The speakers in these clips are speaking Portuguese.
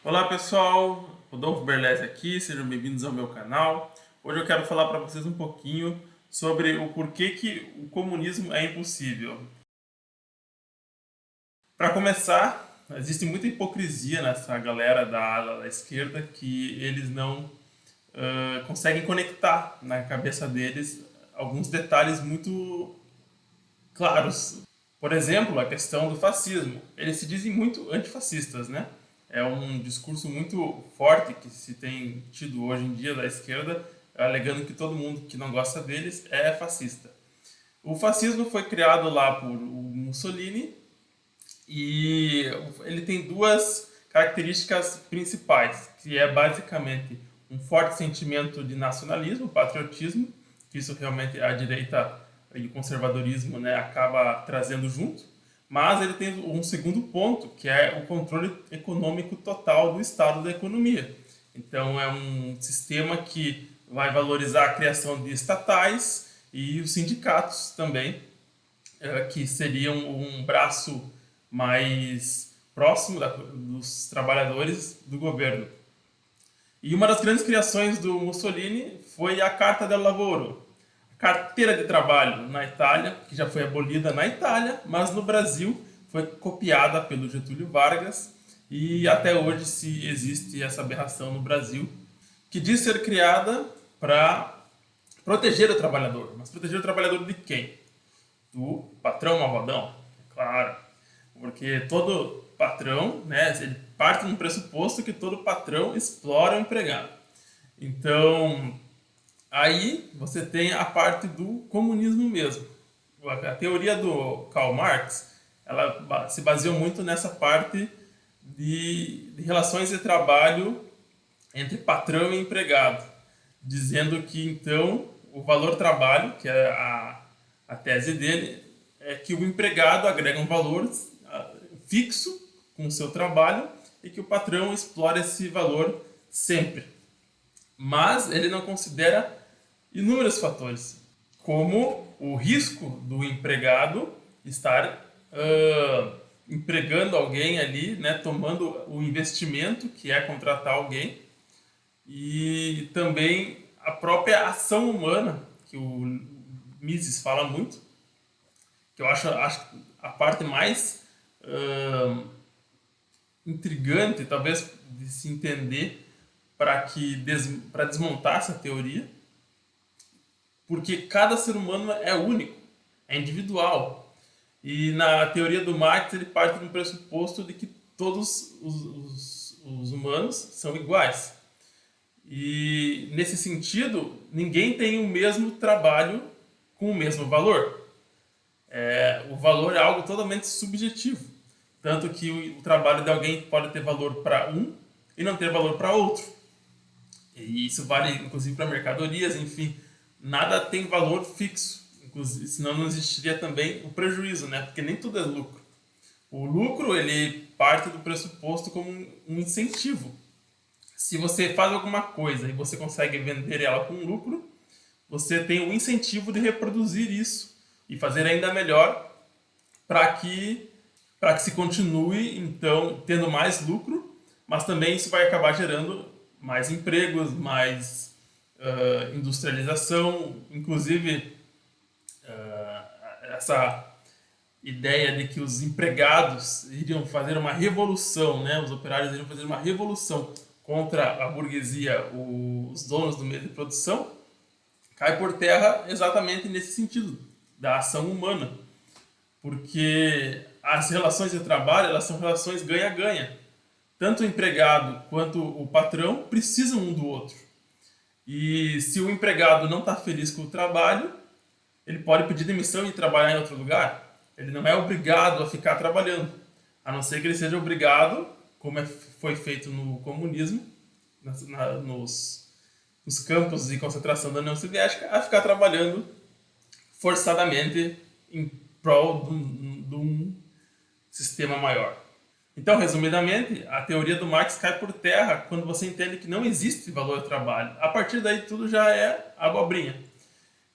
Olá pessoal, Rodolfo Berlese aqui, sejam bem-vindos ao meu canal. Hoje eu quero falar para vocês um pouquinho sobre o porquê que o comunismo é impossível. Para começar, existe muita hipocrisia nessa galera da ala da esquerda que eles não conseguem conectar na cabeça deles alguns detalhes muito claros. Por exemplo, a questão do fascismo. Eles se dizem muito antifascistas, né? É um discurso muito forte que se tem tido hoje em dia da esquerda, alegando que todo mundo que não gosta deles é fascista. O fascismo foi criado lá por Mussolini e ele tem duas características principais, que é basicamente um forte sentimento de nacionalismo, patriotismo, que isso realmente a direita e o conservadorismo, né, acaba trazendo junto, mas ele tem um segundo ponto, que é o controle econômico total do estado da economia. Então é um sistema que vai valorizar a criação de estatais e os sindicatos também, que seriam um braço mais próximo dos trabalhadores do governo. E uma das grandes criações do Mussolini foi a Carta del Lavoro, a carteira de trabalho na Itália, que já foi abolida na Itália, mas no Brasil foi copiada pelo Getúlio Vargas e até hoje se existe essa aberração no Brasil, que diz ser criada para proteger o trabalhador. Mas proteger o trabalhador de quem? Do patrão malvadão, é claro. Porque todo patrão, né, ele parte de um pressuposto que todo patrão explora o empregado. Então, aí você tem a parte do comunismo mesmo. A teoria do Karl Marx, ela se baseou muito nessa parte de relações de trabalho entre patrão e empregado, dizendo que então o valor trabalho, que é a tese dele, é que o empregado agrega um valor fixo com o seu trabalho e que o patrão explora esse valor sempre. Mas ele não considera inúmeros fatores, como o risco do empregado estar empregando alguém ali, né, tomando o investimento que é contratar alguém, e também a própria ação humana, que o Mises fala muito, que eu acho a parte mais intrigante, talvez, de se entender para desmontar essa teoria, porque cada ser humano é único, é individual. E na teoria do Marx ele parte do pressuposto de que todos os humanos são iguais. E nesse sentido, ninguém tem o mesmo trabalho com o mesmo valor. O valor é algo totalmente subjetivo. Tanto que o trabalho de alguém pode ter valor para um e não ter valor para outro. E isso vale inclusive para mercadorias, enfim. Nada tem valor fixo. Inclusive, senão não existiria também o prejuízo, né? Porque nem tudo é lucro. O lucro ele parte do pressuposto como um incentivo. Se você faz alguma coisa e você consegue vender ela com lucro, você tem o incentivo de reproduzir isso e fazer ainda melhor para que se continue então tendo mais lucro, mas também isso vai acabar gerando mais empregos, mais industrialização, inclusive essa ideia de que os empregados iriam fazer uma revolução, né? Os operários iriam fazer uma revolução contra a burguesia, os donos do meio de produção, cai por terra exatamente nesse sentido, da ação humana. Porque as relações de trabalho, elas são relações ganha-ganha. Tanto o empregado quanto o patrão precisam um do outro. E se o empregado não está feliz com o trabalho, ele pode pedir demissão e trabalhar em outro lugar. Ele não é obrigado a ficar trabalhando, a não ser que ele seja obrigado, como foi feito no comunismo, nos campos de concentração da União Soviética, a ficar trabalhando forçadamente em prol de um sistema maior. Então, resumidamente, a teoria do Marx cai por terra quando você entende que não existe valor ao trabalho. A partir daí, tudo já é abobrinha.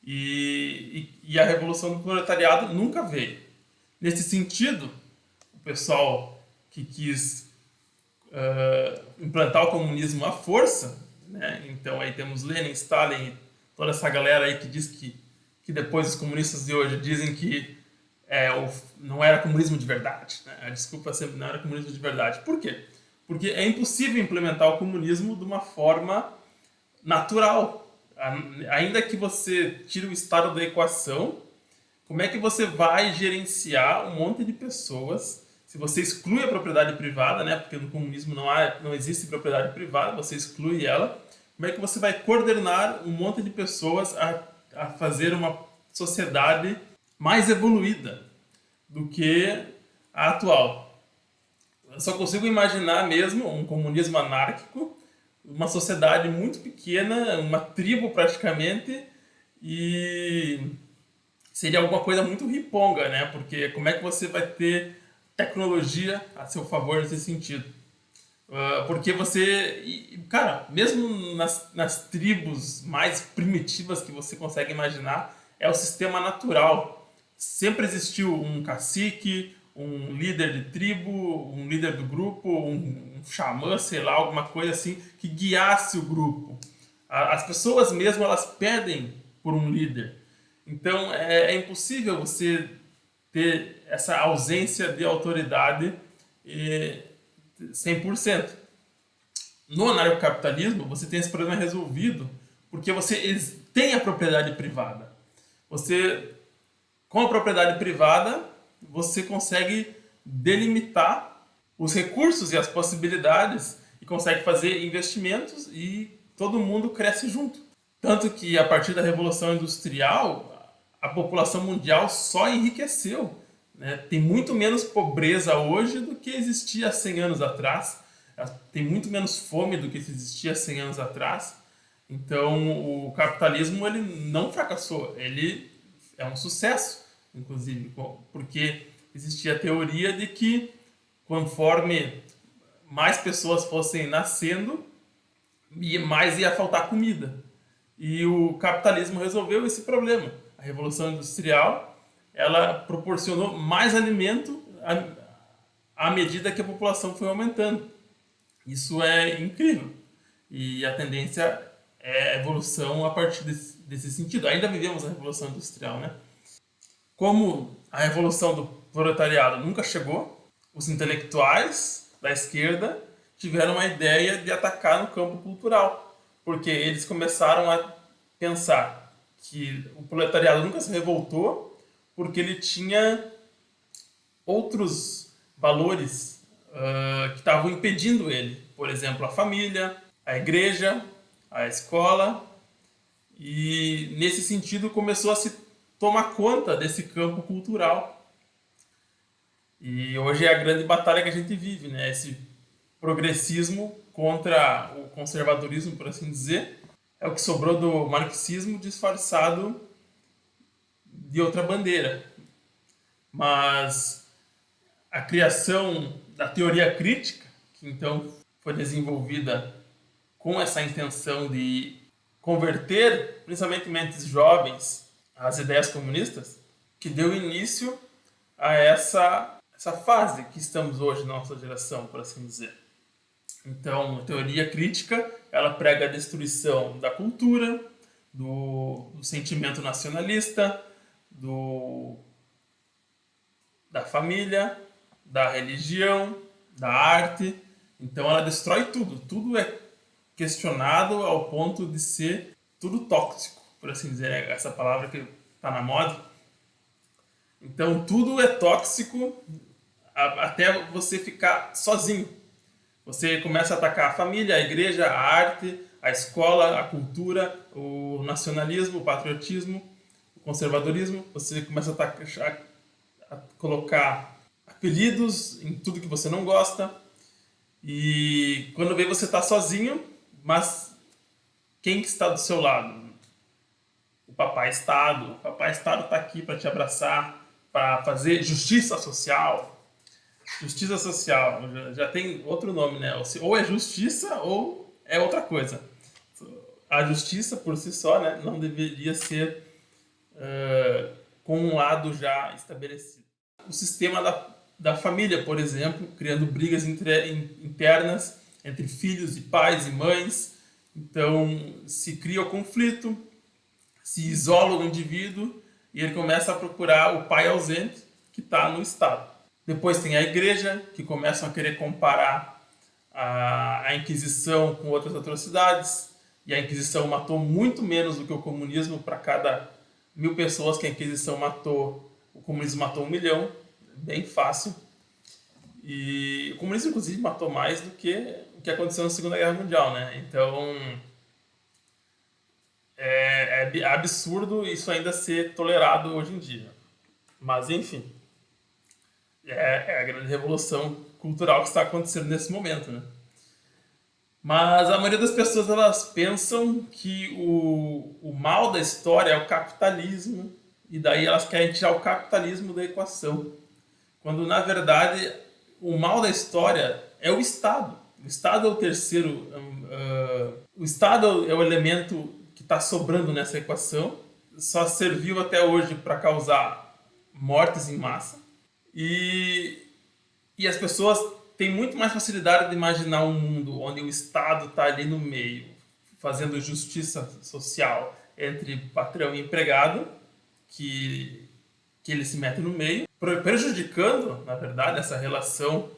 E a revolução do proletariado nunca veio. Nesse sentido, o pessoal que quis implantar o comunismo à força, né? Então aí temos Lenin, Stalin, toda essa galera aí que diz que depois os comunistas de hoje dizem que não era comunismo de verdade, né? A desculpa sempre não era comunismo de verdade. Por quê? Porque é impossível implementar o comunismo de uma forma natural. Ainda que você tire o Estado da equação, como é que você vai gerenciar um monte de pessoas se você exclui a propriedade privada, né? Porque no comunismo não existe propriedade privada, você exclui ela. Como é que você vai coordenar um monte de pessoas a fazer uma sociedade mais evoluída do que a atual? Eu só consigo imaginar mesmo um comunismo anárquico, uma sociedade muito pequena, uma tribo praticamente, e seria alguma coisa muito riponga, né? Porque como é que você vai ter tecnologia a seu favor nesse sentido? Porque cara, mesmo nas tribos mais primitivas que você consegue imaginar, é o sistema natural. Sempre existiu um cacique, um líder de tribo, um líder do grupo, um xamã, sei lá, alguma coisa assim, que guiasse o grupo. As pessoas mesmo, elas pedem por um líder. Então, é impossível você ter essa ausência de autoridade 100%. No anarcocapitalismo, você tem esse problema resolvido porque você tem a propriedade privada. Com a propriedade privada, você consegue delimitar os recursos e as possibilidades e consegue fazer investimentos e todo mundo cresce junto. Tanto que a partir da Revolução Industrial, a população mundial só enriqueceu, né? Tem muito menos pobreza hoje do que existia há 100 anos atrás. Tem muito menos fome do que existia há 100 anos atrás. Então, o capitalismo ele não fracassou, ele é um sucesso, inclusive, porque existia a teoria de que conforme mais pessoas fossem nascendo, mais ia faltar comida. E o capitalismo resolveu esse problema. A Revolução Industrial, ela proporcionou mais alimento à medida que a população foi aumentando. Isso é incrível. E a tendência é a evolução a partir desse sentido. Ainda vivemos a Revolução Industrial, né? Como a revolução do proletariado nunca chegou, os intelectuais da esquerda tiveram a ideia de atacar no campo cultural, porque eles começaram a pensar que o proletariado nunca se revoltou porque ele tinha outros valores que estavam impedindo ele. Por exemplo, a família, a igreja, a escola. E nesse sentido começou a se tomar conta desse campo cultural. E hoje é a grande batalha que a gente vive, né? Esse progressismo contra o conservadorismo, por assim dizer. É o que sobrou do marxismo disfarçado de outra bandeira. Mas a criação da teoria crítica, que então foi desenvolvida com essa intenção de converter, principalmente mentes jovens, às ideias comunistas, que deu início a essa fase que estamos hoje na nossa geração, por assim dizer. Então, a teoria crítica, ela prega a destruição da cultura, do sentimento nacionalista, da família, da religião, da arte. Então ela destrói tudo. Tudo é questionado ao ponto de ser tudo tóxico, por assim dizer, essa palavra que está na moda. Então tudo é tóxico até você ficar sozinho. Você começa a atacar a família, a igreja, a arte, a escola, a cultura, o nacionalismo, o patriotismo, o conservadorismo. Você começa a colocar apelidos em tudo que você não gosta. E quando vê, você está sozinho, mas quem que está do seu lado? O Papai Estado. O Papai Estado está aqui para te abraçar, para fazer justiça social. Justiça social já tem outro nome, né? Ou é justiça ou é outra coisa. A justiça por si só, né, não deveria ser com um lado já estabelecido. O sistema da família, por exemplo, criando brigas internas entre filhos e pais e mães. Então se cria o conflito, se isola o indivíduo e ele começa a procurar o pai ausente que está no Estado. Depois tem a igreja, que começam a querer comparar a Inquisição com outras atrocidades, e a Inquisição matou muito menos do que o comunismo. Para cada 1000 pessoas que a Inquisição matou, o comunismo matou 1 milhão, bem fácil. E o comunismo, inclusive, matou mais do que o que aconteceu na Segunda Guerra Mundial, né? Então, é absurdo isso ainda ser tolerado hoje em dia. Mas, enfim, é a grande revolução cultural que está acontecendo nesse momento, né? Mas a maioria das pessoas, elas pensam que o mal da história é o capitalismo, e daí elas querem tirar o capitalismo da equação. Quando, na verdade, o mal da história é o Estado. O Estado é o terceiro... o Estado é o elemento que está sobrando nessa equação. Só serviu até hoje para causar mortes em massa. E as pessoas têm muito mais facilidade de imaginar um mundo onde o Estado está ali no meio, fazendo justiça social entre patrão e empregado, que ele se mete no meio, prejudicando, na verdade, essa relação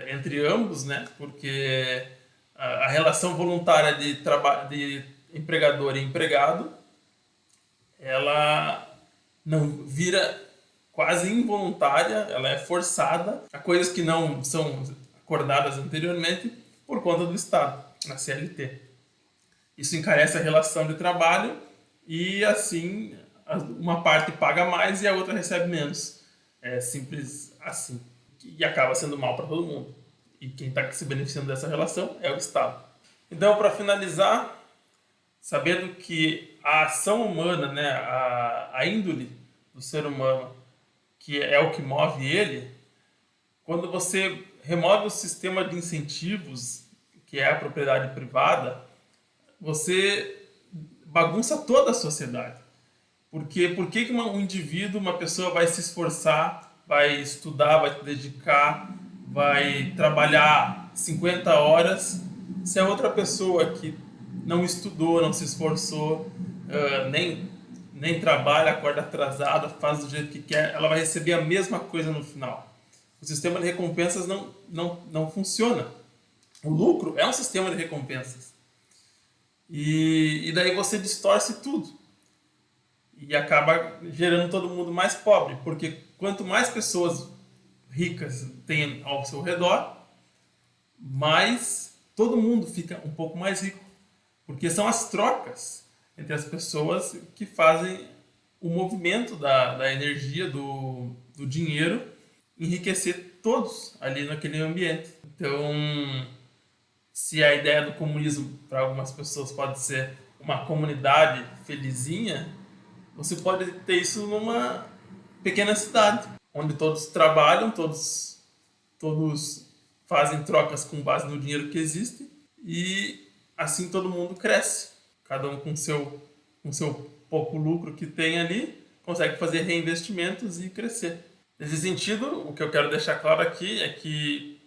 entre ambos, né? Porque a relação voluntária de empregador e empregado, ela não vira quase involuntária, ela é forçada a coisas que não são acordadas anteriormente por conta do Estado, na CLT. Isso encarece a relação de trabalho e, assim, uma parte paga mais e a outra recebe menos. É simples assim. E acaba sendo mal para todo mundo. E quem está se beneficiando dessa relação é o Estado. Então, para finalizar, sabendo que a ação humana, né, a índole do ser humano, que é o que move ele, quando você remove o sistema de incentivos, que é a propriedade privada, você bagunça toda a sociedade. Porque por que um indivíduo, uma pessoa vai se esforçar, vai estudar, vai se dedicar, vai trabalhar 50 horas, se a outra pessoa que não estudou, não se esforçou, nem trabalha, acorda atrasada, faz do jeito que quer, ela vai receber a mesma coisa no final. O sistema de recompensas não funciona. O lucro é um sistema de recompensas. E daí você distorce tudo. E acaba gerando todo mundo mais pobre. Porque quanto mais pessoas ricas tem ao seu redor, mais todo mundo fica um pouco mais rico. Porque são as trocas entre as pessoas que fazem o movimento da energia, do dinheiro, enriquecer todos ali naquele ambiente. Então, se a ideia do comunismo para algumas pessoas pode ser uma comunidade felizinha, você pode ter isso numa pequena cidade, onde todos trabalham, todos fazem trocas com base no dinheiro que existe, e assim todo mundo cresce. Cada um com seu pouco lucro que tem ali, consegue fazer reinvestimentos e crescer. Nesse sentido, o que eu quero deixar claro aqui é que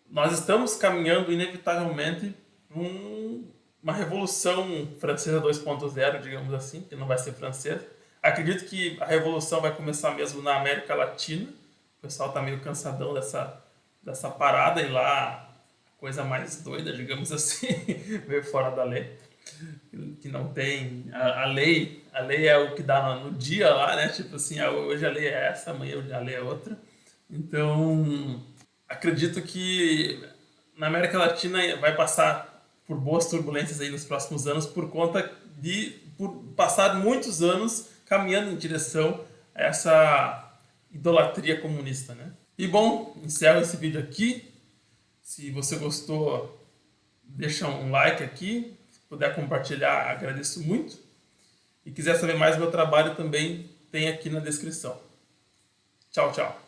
nós estamos caminhando inevitavelmente para uma revolução francesa 2.0, digamos assim, que não vai ser francesa. Acredito que a revolução vai começar mesmo na América Latina. O pessoal está meio cansadão dessa parada, e lá a coisa mais doida, digamos assim, meio fora da lei. Que não tem a lei é o que dá no dia lá, né? Tipo assim, hoje a lei é essa, amanhã a lei é outra. Então, acredito que na América Latina vai passar por boas turbulências aí nos próximos anos por conta por passar muitos anos caminhando em direção a essa idolatria comunista, né? E bom, encerro esse vídeo aqui. Se você gostou, deixa um like aqui. Se puder compartilhar, agradeço muito. E quiser saber mais do meu trabalho também, tem aqui na descrição. Tchau, tchau.